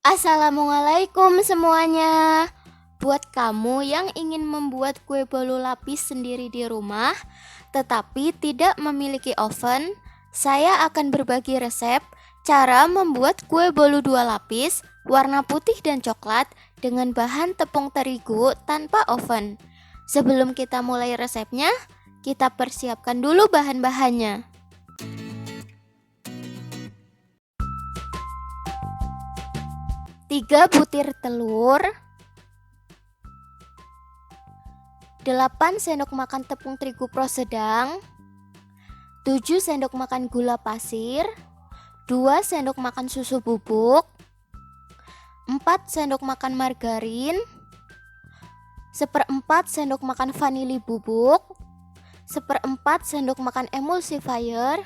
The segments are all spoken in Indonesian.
Assalamualaikum semuanya. Buat kamu yang ingin membuat kue bolu lapis sendiri di rumah, tetapi tidak memiliki oven, saya akan berbagi resep cara membuat kue bolu 2 lapis warna putih dan coklat dengan bahan tepung terigu tanpa oven. Sebelum kita mulai resepnya, kita persiapkan dulu bahan-bahannya. 3 butir telur, 8 sendok makan tepung terigu pro sedang, 7 sendok makan gula pasir, 2 sendok makan susu bubuk, 4 sendok makan margarin, 1/4 sendok makan vanili bubuk, 1/4 sendok makan emulsifier,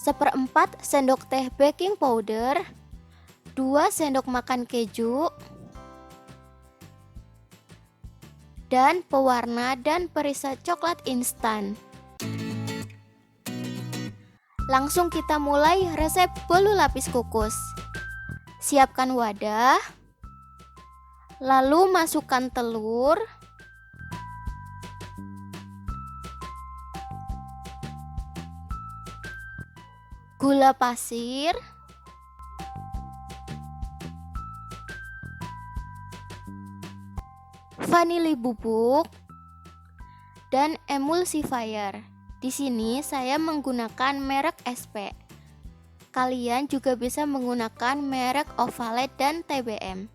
1/4 sendok teh baking powder, 2 sendok makan keju, dan pewarna dan perisa coklat instan. Langsung kita mulai resep bolu lapis kukus. Siapkan wadah, lalu masukkan telur, gula pasir, vanili bubuk, dan emulsifier. Di sini saya menggunakan merek SP. Kalian juga bisa menggunakan merek Ovalet dan TBM.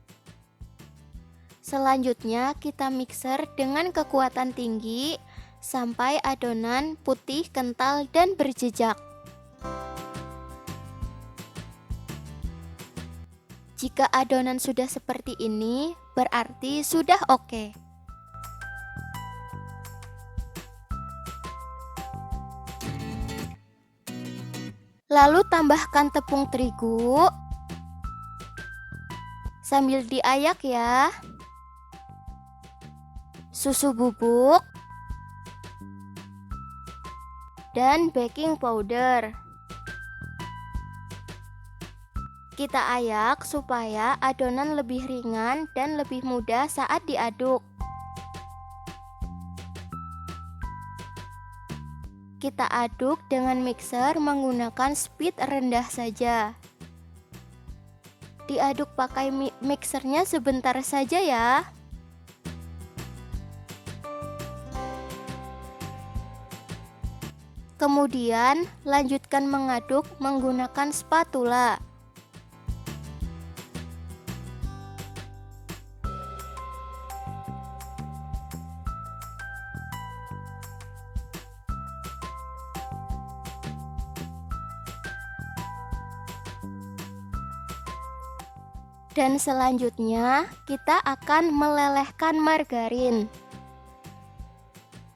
Selanjutnya kita mixer dengan kekuatan tinggi sampai adonan putih, kental, dan berjejak. Jika adonan sudah seperti ini, berarti sudah oke. Lalu tambahkan tepung terigu sambil diayak ya. Susu bubuk dan baking powder. Kita ayak supaya adonan lebih ringan dan lebih mudah saat diaduk. Kita aduk dengan mixer menggunakan speed rendah saja. Diaduk pakai mixernya sebentar saja ya. Kemudian lanjutkan mengaduk menggunakan spatula. Dan selanjutnya kita akan melelehkan margarin.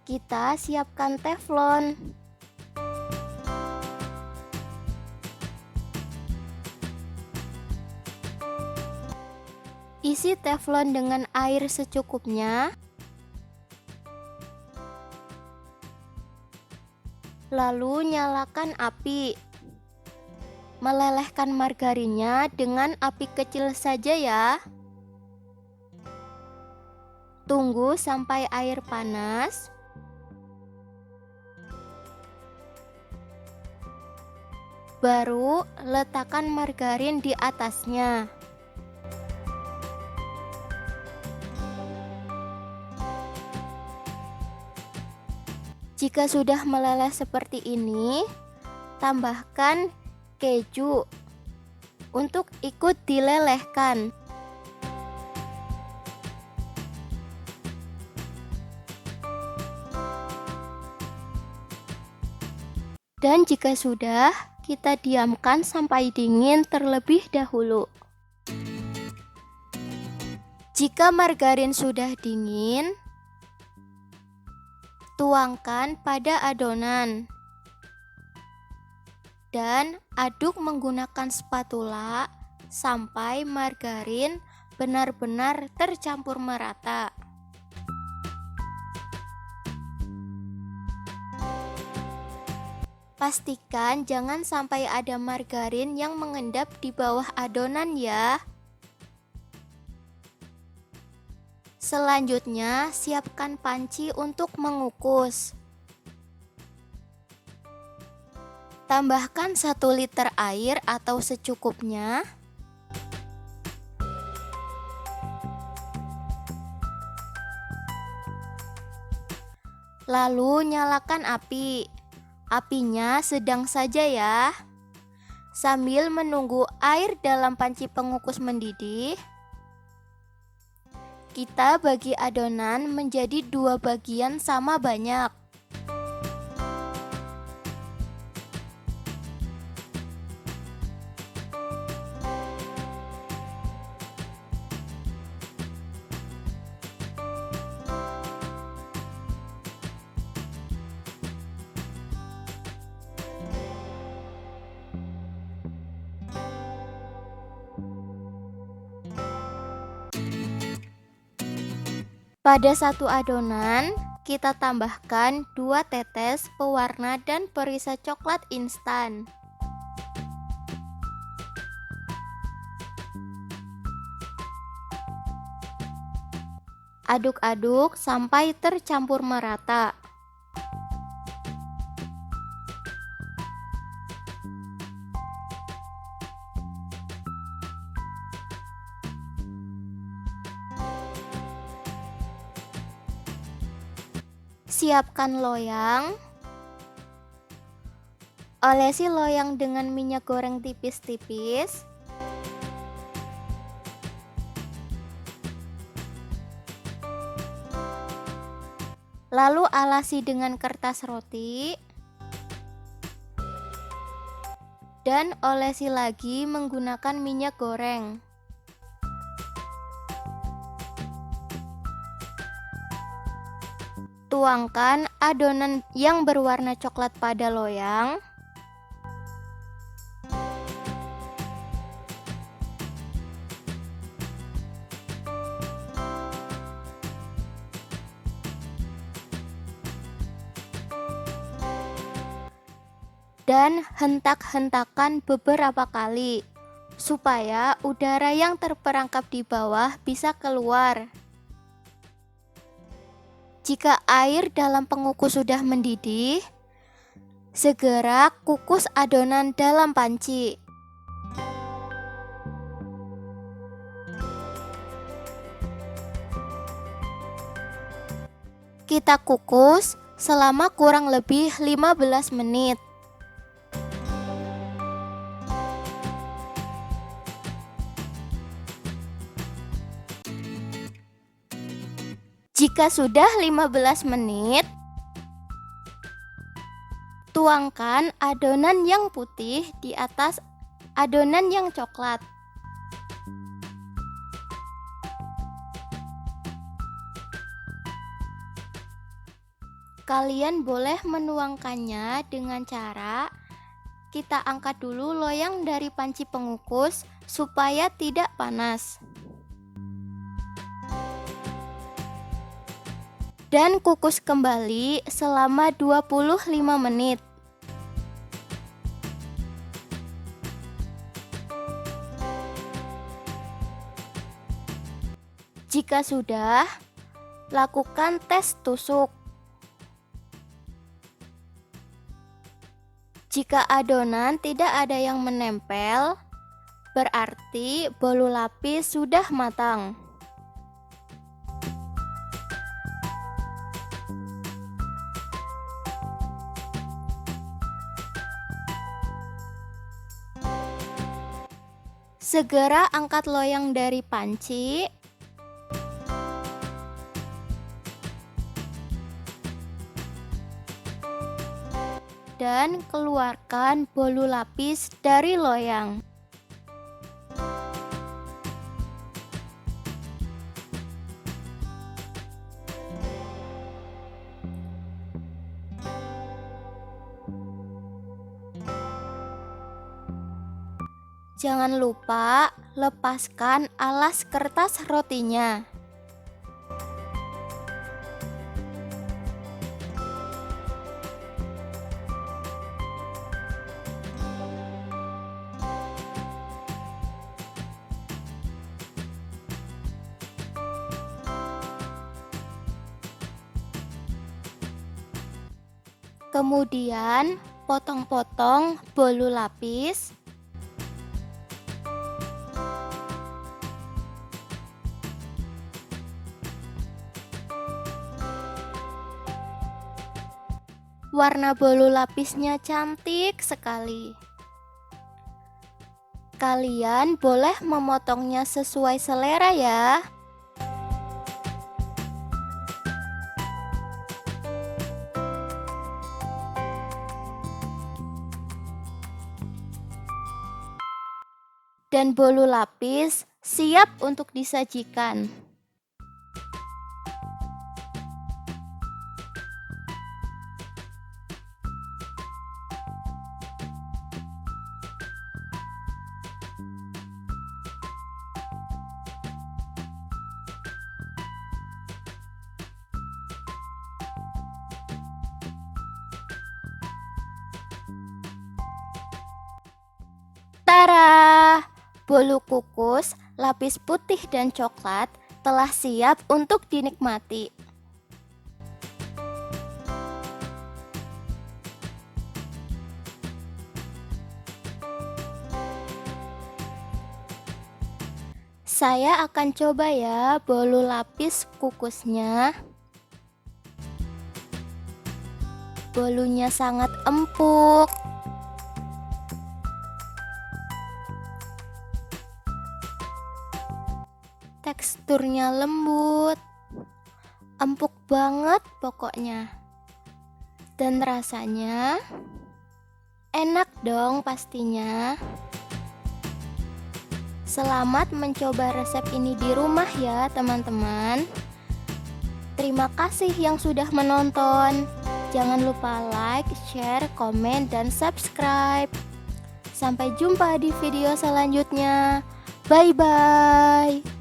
Kita siapkan teflon. Isi teflon dengan air secukupnya. Lalu nyalakan api. Melelehkan margarinnya dengan api kecil saja ya. Tunggu sampai air panas. Baru letakkan margarin di atasnya. Jika sudah meleleh seperti ini, tambahkan keju untuk ikut dilelehkan. Dan jika sudah, kita diamkan sampai dingin terlebih dahulu. Jika margarin sudah dingin, tuangkan pada adonan dan aduk menggunakan spatula sampai margarin benar-benar tercampur merata. Pastikan jangan sampai ada margarin yang mengendap di bawah adonan ya. Selanjutnya, siapkan panci untuk mengukus. Tambahkan 1 liter air atau secukupnya. Lalu nyalakan api. Apinya sedang saja ya. Sambil menunggu air dalam panci pengukus mendidih, kita bagi adonan menjadi 2 bagian sama banyak. Pada satu adonan, kita tambahkan 2 tetes pewarna dan perisa coklat instan. Aduk-aduk sampai tercampur merata. Siapkan loyang. Olesi loyang dengan minyak goreng tipis-tipis. Lalu alasi dengan kertas roti. Dan olesi lagi menggunakan minyak goreng. Tuangkan adonan yang berwarna coklat pada loyang. Dan hentak-hentakan beberapa kali supaya udara yang terperangkap di bawah bisa keluar. Jika air dalam pengukus sudah mendidih, segera kukus adonan dalam panci. Kita kukus selama kurang lebih 15 menit. Jika sudah 15 menit, tuangkan adonan yang putih di atas adonan yang coklat. Kalian boleh menuangkannya dengan cara kita angkat dulu loyang dari panci pengukus supaya tidak panas. Dan kukus kembali selama 25 menit. Jika sudah, lakukan tes tusuk. Jika adonan tidak ada yang menempel, berarti bolu lapis sudah matang. Segera angkat loyang dari panci. Dan keluarkan bolu lapis dari loyang. Jangan lupa lepaskan alas kertas rotinya. Kemudian potong-potong bolu lapis. Warna bolu lapisnya cantik sekali. Kalian boleh memotongnya sesuai selera ya. Dan bolu lapis siap untuk disajikan. Tara! Bolu kukus, lapis putih dan coklat telah siap untuk dinikmati. Saya akan coba ya bolu lapis kukusnya. Bolunya sangat empuk. Teksturnya lembut, empuk banget pokoknya. Dan rasanya enak dong pastinya. Selamat mencoba resep ini di rumah ya teman-teman. Terima kasih yang sudah menonton. Jangan lupa like, share, komen, dan subscribe. Sampai jumpa di video selanjutnya. Bye-bye.